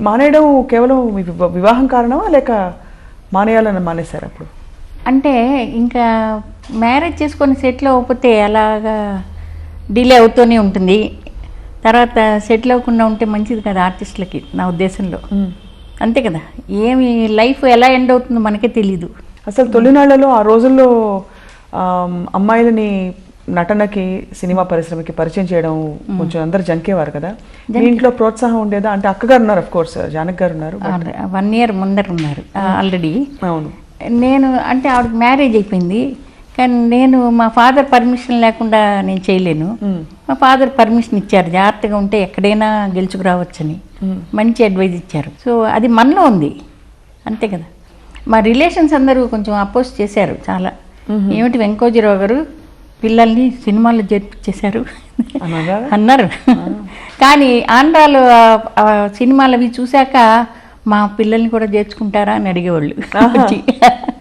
మానేయడం కేవలం వివాహం కారణమా లేక మానేయాలని మానేశారు అప్పుడు? అంటే ఇంకా మ్యారేజ్ చేసుకొని సెటిల్ అవ్వకపోతే అలాగా డిలే అవుతూనే ఉంటుంది. తర్వాత సెటిల్ అవ్వకుండా ఉంటే మంచిది కదా ఆర్టిస్టులకి, నా ఉద్దేశంలో. అంతే కదా, ఏమి లైఫ్ ఎలా ఎండ్ అవుతుందో మనకే తెలీదు. అసలు తొలినాళ్లలో ఆ రోజుల్లో అమ్మాయిలని నటనకి, సినిమా పరిశ్రమకి పరిచయం చేయడం కొంచెం అందరు జంకేవారు కదా. మీ ఇంట్లో ప్రోత్సాహం ఉండేదా? అంటే అక్కగారు ఉన్నారు, అఫ్ కోర్స్ జానకి గారు ఉన్నారు, 1 year ముందర ఉన్నారు ఆల్రెడీ. అవును. నేను అంటే ఆవిడకి మ్యారేజ్ అయిపోయింది, కానీ నేను మా ఫాదర్ పర్మిషన్ లేకుండా నేను చేయలేను. మా ఫాదర్ పర్మిషన్ ఇచ్చారు, జాగ్రత్తగా ఉంటే ఎక్కడైనా గెలుచుకురావచ్చని మంచి అడ్వైజ్ ఇచ్చారు. సో అది మనలో ఉంది, అంతే కదా. మా రిలేషన్స్ అందరూ కొంచెం అపోజ్ చేశారు చాలా. ఏమిటి వెంకోజీరావు గారు పిల్లల్ని సినిమాల్లో చేర్పించేశారు అన్నారు. కానీ ఆంధ్రాలో సినిమాలు అవి చూశాక మా పిల్లల్ని కూడా చేర్చుకుంటారా అని అడిగేవాళ్ళు.